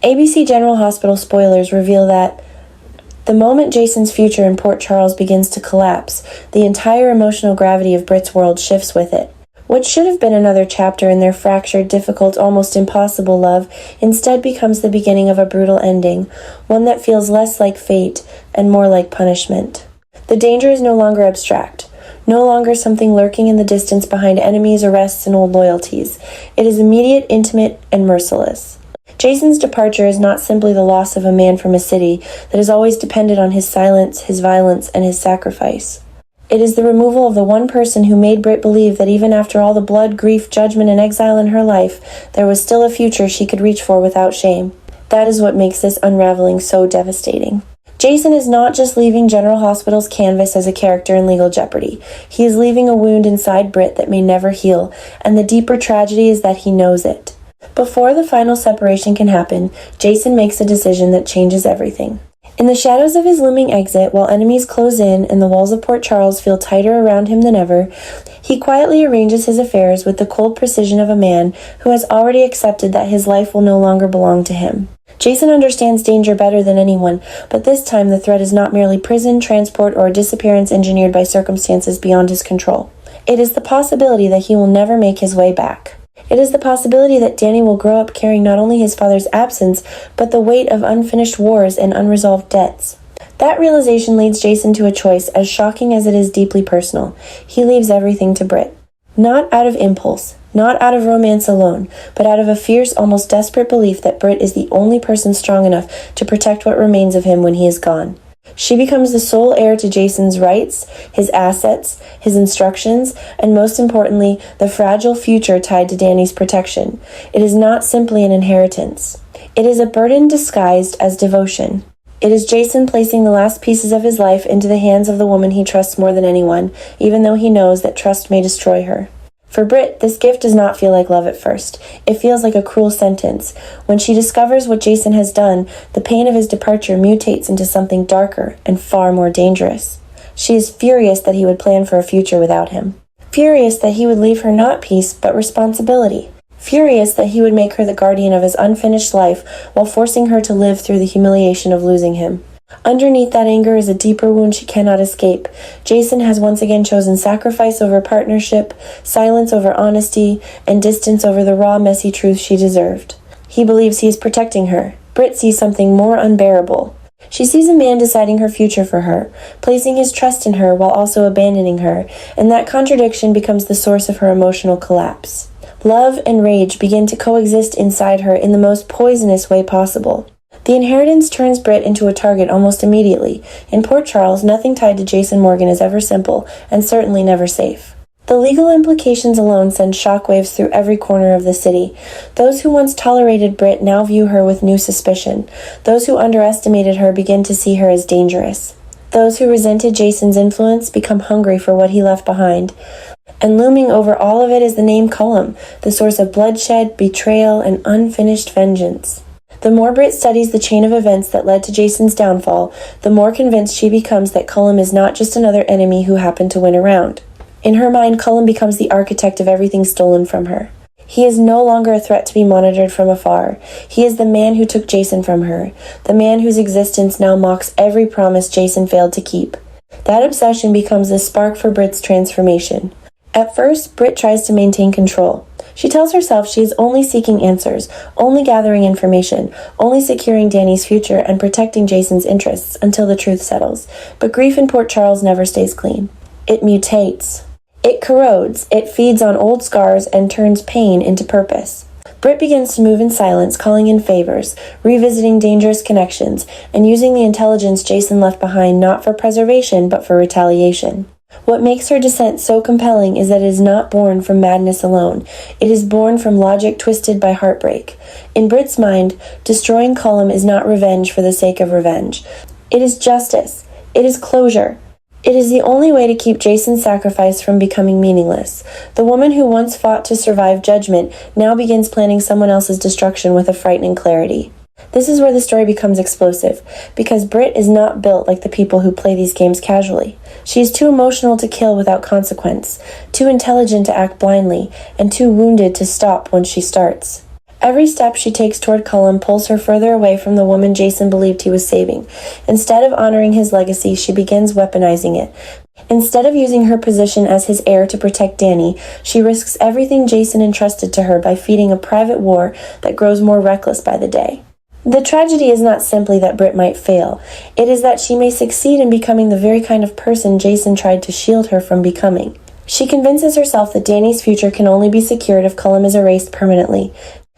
ABC General Hospital spoilers reveal that the moment Jason's future in Port Charles begins to collapse, the entire emotional gravity of Britt's world shifts with it. What should have been another chapter in their fractured, difficult, almost impossible love instead becomes the beginning of a brutal ending, one that feels less like fate and more like punishment. The danger is no longer abstract, no longer something lurking in the distance behind enemies, arrests, and old loyalties. It is immediate, intimate, and merciless. Jason's departure is not simply the loss of a man from a city that has always depended on his silence, his violence, and his sacrifice. It is the removal of the one person who made Britt believe that even after all the blood, grief, judgment, and exile in her life, there was still a future she could reach for without shame. That is what makes this unraveling so devastating. Jason is not just leaving General Hospital's canvas as a character in legal jeopardy. He is leaving a wound inside Britt that may never heal, and the deeper tragedy is that he knows it. Before the final separation can happen, Jason makes a decision that changes everything. In the shadows of his looming exit, while enemies close in and the walls of Port Charles feel tighter around him than ever, he quietly arranges his affairs with the cold precision of a man who has already accepted that his life will no longer belong to him. Jason understands danger better than anyone, but this time the threat is not merely prison, transport, or a disappearance engineered by circumstances beyond his control. It is the possibility that he will never make his way back. It is the possibility that Danny will grow up carrying not only his father's absence, but the weight of unfinished wars and unresolved debts. That realization leads Jason to a choice as shocking as it is deeply personal. He leaves everything to Britt. Not out of impulse, not out of romance alone, but out of a fierce, almost desperate belief that Britt is the only person strong enough to protect what remains of him when he is gone. She becomes the sole heir to Jason's rights, his assets, his instructions, and most importantly, the fragile future tied to Danny's protection. It is not simply an inheritance. It is a burden disguised as devotion. It is Jason placing the last pieces of his life into the hands of the woman he trusts more than anyone, even though he knows that trust may destroy her. For Britt, this gift does not feel like love at first. It feels like a cruel sentence. When she discovers what Jason has done, the pain of his departure mutates into something darker and far more dangerous. She is furious that he would plan for a future without him. Furious that he would leave her not peace, but responsibility. Furious that he would make her the guardian of his unfinished life while forcing her to live through the humiliation of losing him. Underneath that anger is a deeper wound she cannot escape. Jason has once again chosen sacrifice over partnership, silence over honesty, and distance over the raw, messy truth she deserved. He believes he is protecting her. Britt sees something more unbearable. She sees a man deciding her future for her, placing his trust in her while also abandoning her, and that contradiction becomes the source of her emotional collapse. Love and rage begin to coexist inside her in the most poisonous way possible. The inheritance turns Britt into a target almost immediately. In Port Charles, nothing tied to Jason Morgan is ever simple, and certainly never safe. The legal implications alone send shockwaves through every corner of the city. Those who once tolerated Britt now view her with new suspicion. Those who underestimated her begin to see her as dangerous. Those who resented Jason's influence become hungry for what he left behind. And looming over all of it is the name Cullum, the source of bloodshed, betrayal, and unfinished vengeance. The more Britt studies the chain of events that led to Jason's downfall, the more convinced she becomes that Cullum is not just another enemy who happened to win a round. In her mind, Cullum becomes the architect of everything stolen from her. He is no longer a threat to be monitored from afar. He is the man who took Jason from her, the man whose existence now mocks every promise Jason failed to keep. That obsession becomes the spark for Britt's transformation. At first, Britt tries to maintain control. She tells herself she is only seeking answers, only gathering information, only securing Danny's future and protecting Jason's interests until the truth settles. But grief in Port Charles never stays clean. It mutates. It corrodes. It feeds on old scars and turns pain into purpose. Britt begins to move in silence, calling in favors, revisiting dangerous connections, and using the intelligence Jason left behind not for preservation but for retaliation. What makes her descent so compelling is that it is not born from madness alone. It is born from logic twisted by heartbreak. In Britt's mind, destroying Cullum is not revenge for the sake of revenge. It is justice. It is closure. It is the only way to keep Jason's sacrifice from becoming meaningless. The woman who once fought to survive judgment now begins planning someone else's destruction with a frightening clarity. This is where the story becomes explosive, because Britt is not built like the people who play these games casually. She is too emotional to kill without consequence, too intelligent to act blindly, and too wounded to stop once she starts. Every step she takes toward Cullum pulls her further away from the woman Jason believed he was saving. Instead of honoring his legacy, she begins weaponizing it. Instead of using her position as his heir to protect Danny, she risks everything Jason entrusted to her by feeding a private war that grows more reckless by the day. The tragedy is not simply that Britt might fail. It is that she may succeed in becoming the very kind of person Jason tried to shield her from becoming. She convinces herself that Danny's future can only be secured if Cullum is erased permanently.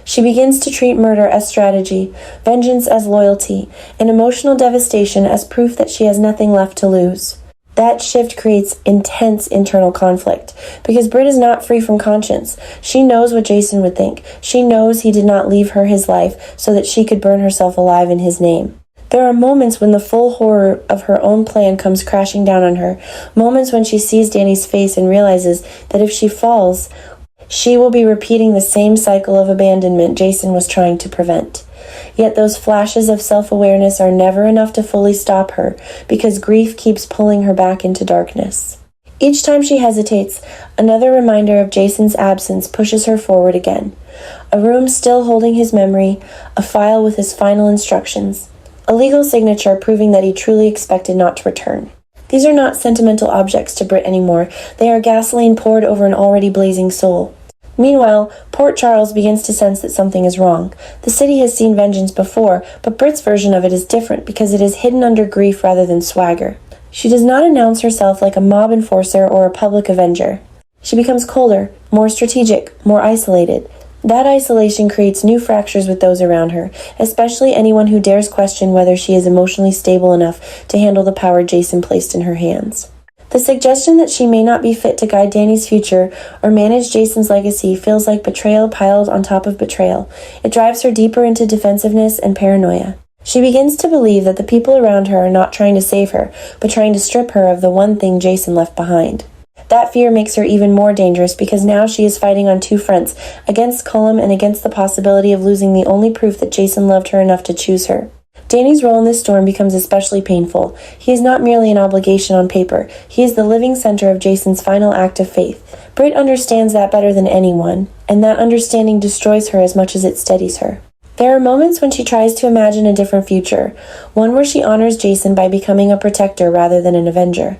She begins to treat murder as strategy, vengeance as loyalty, and emotional devastation as proof that she has nothing left to lose. That shift creates intense internal conflict, because Britt is not free from conscience. She knows what Jason would think. She knows he did not leave her his life so that she could burn herself alive in his name. There are moments when the full horror of her own plan comes crashing down on her, moments when she sees Danny's face and realizes that if she falls, she will be repeating the same cycle of abandonment Jason was trying to prevent. Yet those flashes of self-awareness are never enough to fully stop her, because grief keeps pulling her back into darkness. Each time she hesitates, another reminder of Jason's absence pushes her forward again. A room still holding his memory, a file with his final instructions, a legal signature proving that he truly expected not to return. These are not sentimental objects to Britt anymore. They are gasoline poured over an already blazing soul. Meanwhile, Port Charles begins to sense that something is wrong. The city has seen vengeance before, but Britt's version of it is different because it is hidden under grief rather than swagger. She does not announce herself like a mob enforcer or a public avenger. She becomes colder, more strategic, more isolated. That isolation creates new fractures with those around her, especially anyone who dares question whether she is emotionally stable enough to handle the power Jason placed in her hands. The suggestion that she may not be fit to guide Danny's future or manage Jason's legacy feels like betrayal piled on top of betrayal. It drives her deeper into defensiveness and paranoia. She begins to believe that the people around her are not trying to save her, but trying to strip her of the one thing Jason left behind. That fear makes her even more dangerous because now she is fighting on two fronts, against Cullum and against the possibility of losing the only proof that Jason loved her enough to choose her. Danny's role in this storm becomes especially painful. He is not merely an obligation on paper. He is the living center of Jason's final act of faith. Britt understands that better than anyone, and that understanding destroys her as much as it steadies her. There are moments when she tries to imagine a different future, one where she honors Jason by becoming a protector rather than an avenger.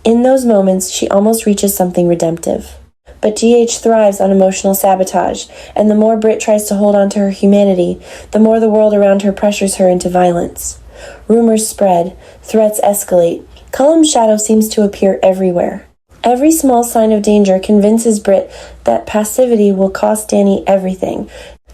In those moments, she almost reaches something redemptive. But GH thrives on emotional sabotage, and the more Britt tries to hold on to her humanity, the more the world around her pressures her into violence. Rumors spread, threats escalate. Cullum's shadow seems to appear everywhere. Every small sign of danger convinces Britt that passivity will cost Danny everything.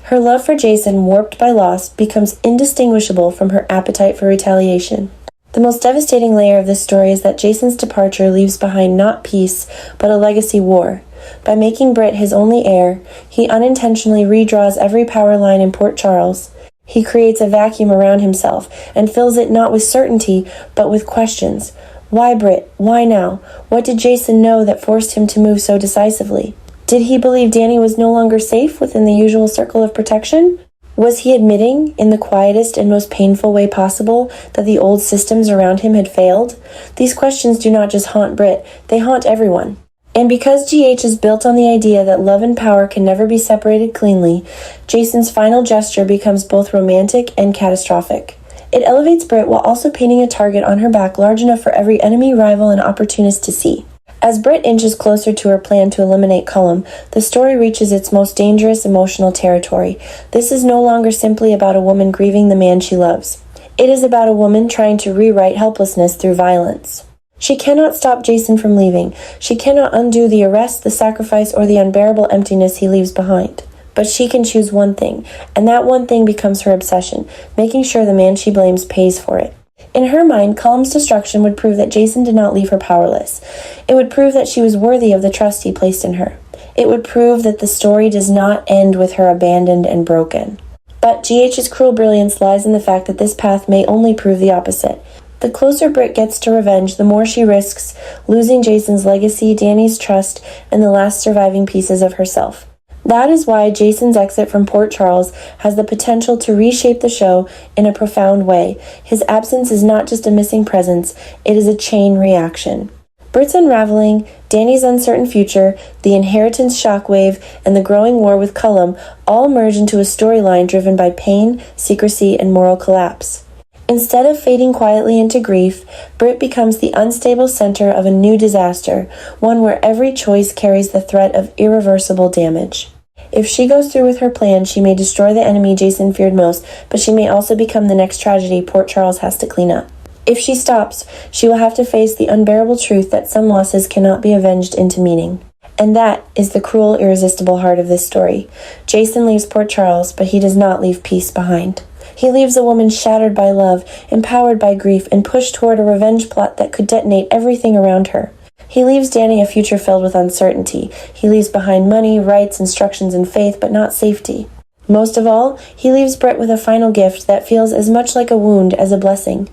Her love for Jason, warped by loss, becomes indistinguishable from her appetite for retaliation. The most devastating layer of this story is that Jason's departure leaves behind not peace, but a legacy war. By making Britt his only heir, he unintentionally redraws every power line in Port Charles. He creates a vacuum around himself and fills it not with certainty, but with questions. Why Britt? Why now? What did Jason know that forced him to move so decisively? Did he believe Danny was no longer safe within the usual circle of protection? Was he admitting, in the quietest and most painful way possible, that the old systems around him had failed? These questions do not just haunt Britt, they haunt everyone. And because GH is built on the idea that love and power can never be separated cleanly, Jason's final gesture becomes both romantic and catastrophic. It elevates Britt while also painting a target on her back large enough for every enemy, rival, and opportunist to see. As Britt inches closer to her plan to eliminate Cullum, the story reaches its most dangerous emotional territory. This is no longer simply about a woman grieving the man she loves. It is about a woman trying to rewrite helplessness through violence. She cannot stop Jason from leaving. She cannot undo the arrest, the sacrifice, or the unbearable emptiness he leaves behind. But she can choose one thing, and that one thing becomes her obsession, making sure the man she blames pays for it. In her mind, Cullum's destruction would prove that Jason did not leave her powerless. It would prove that she was worthy of the trust he placed in her. It would prove that the story does not end with her abandoned and broken. But GH's cruel brilliance lies in the fact that this path may only prove the opposite. The closer Britt gets to revenge, the more she risks losing Jason's legacy, Danny's trust, and the last surviving pieces of herself. That is why Jason's exit from Port Charles has the potential to reshape the show in a profound way. His absence is not just a missing presence, it is a chain reaction. Britt's unraveling, Dany's uncertain future, the inheritance shockwave, and the growing war with Cullum all merge into a storyline driven by pain, secrecy, and moral collapse. Instead of fading quietly into grief, Britt becomes the unstable center of a new disaster, one where every choice carries the threat of irreversible damage. If she goes through with her plan, she may destroy the enemy Jason feared most, but she may also become the next tragedy Port Charles has to clean up. If she stops, she will have to face the unbearable truth that some losses cannot be avenged into meaning. And that is the cruel, irresistible heart of this story. Jason leaves Port Charles, but he does not leave peace behind. He leaves a woman shattered by love, empowered by grief, and pushed toward a revenge plot that could detonate everything around her. He leaves Dany a future filled with uncertainty. He leaves behind money, rights, instructions, and faith, but not safety. Most of all, he leaves Britt with a final gift that feels as much like a wound as a blessing.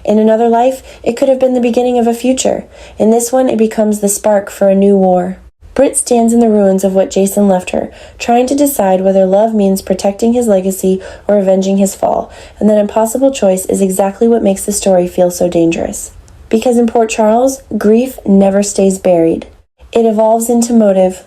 In another life, it could have been the beginning of a future. In this one, it becomes the spark for a new war. Britt stands in the ruins of what Jason left her, trying to decide whether love means protecting his legacy or avenging his fall, and that impossible choice is exactly what makes the story feel so dangerous. Because in Port Charles, grief never stays buried. It evolves into motive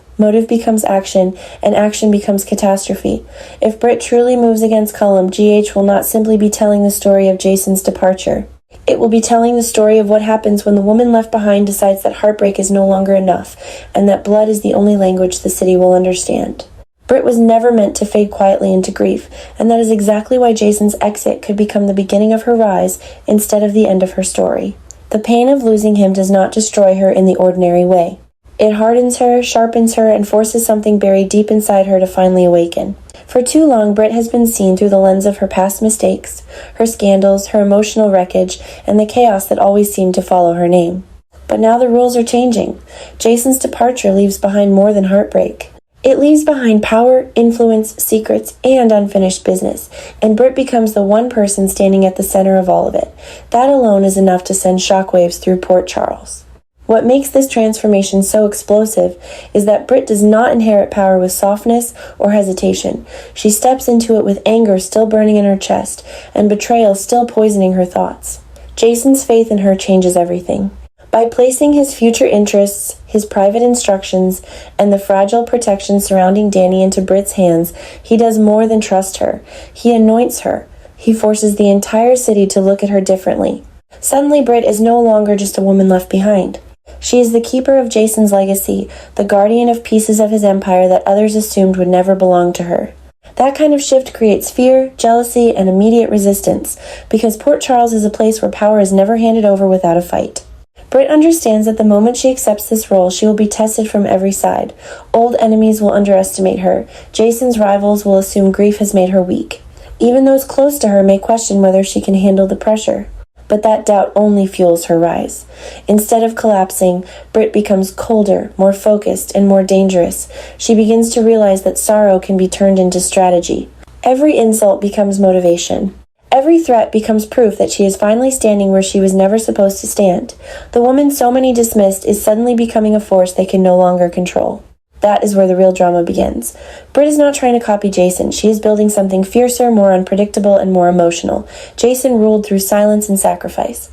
becomes action, and action becomes catastrophe. If Britt truly moves against Cullum, GH will not simply be telling the story of Jason's departure. It will be telling the story of what happens when the woman left behind decides that heartbreak is no longer enough, and that blood is the only language the city will understand. Britt was never meant to fade quietly into grief, and that is exactly why Jason's exit could become the beginning of her rise instead of the end of her story. The pain of losing him does not destroy her in the ordinary way. It hardens her, sharpens her, and forces something buried deep inside her to finally awaken. For too long, Britt has been seen through the lens of her past mistakes, her scandals, her emotional wreckage, and the chaos that always seemed to follow her name. But now the rules are changing. Jason's departure leaves behind more than heartbreak. It leaves behind power, influence, secrets, and unfinished business, and Britt becomes the one person standing at the center of all of it. That alone is enough to send shockwaves through Port Charles. What makes this transformation so explosive is that Britt does not inherit power with softness or hesitation. She steps into it with anger still burning in her chest, and betrayal still poisoning her thoughts. Jason's faith in her changes everything. By placing his future interests, his private instructions, and the fragile protection surrounding Dany into Britt's hands, he does more than trust her. He anoints her. He forces the entire city to look at her differently. Suddenly, Britt is no longer just a woman left behind. She is the keeper of Jason's legacy, the guardian of pieces of his empire that others assumed would never belong to her. That kind of shift creates fear, jealousy, and immediate resistance, because Port Charles is a place where power is never handed over without a fight. Britt understands that the moment she accepts this role, she will be tested from every side. Old enemies will underestimate her. Jason's rivals will assume grief has made her weak. Even those close to her may question whether she can handle the pressure. But that doubt only fuels her rise. Instead of collapsing, Britt becomes colder, more focused, and more dangerous. She begins to realize that sorrow can be turned into strategy. Every insult becomes motivation. Every threat becomes proof that she is finally standing where she was never supposed to stand. The woman so many dismissed is suddenly becoming a force they can no longer control. That is where the real drama begins. Britt is not trying to copy Jason. She is building something fiercer, more unpredictable, and more emotional. Jason ruled through silence and sacrifice.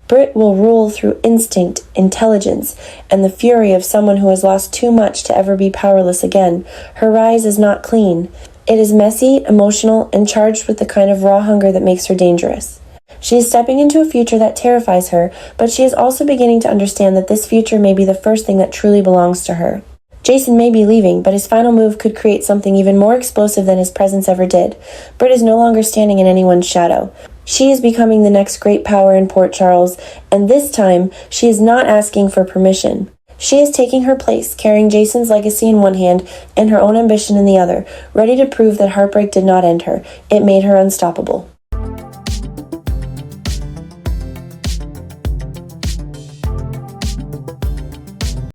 Britt will rule through instinct, intelligence, and the fury of someone who has lost too much to ever be powerless again. Her rise is not clean. It is messy, emotional, and charged with the kind of raw hunger that makes her dangerous. She is stepping into a future that terrifies her, but she is also beginning to understand that this future may be the first thing that truly belongs to her. Jason may be leaving, but his final move could create something even more explosive than his presence ever did. Britt is no longer standing in anyone's shadow. She is becoming the next great power in Port Charles, and this time, she is not asking for permission. She is taking her place, carrying Jason's legacy in one hand and her own ambition in the other, ready to prove that heartbreak did not end her. It made her unstoppable.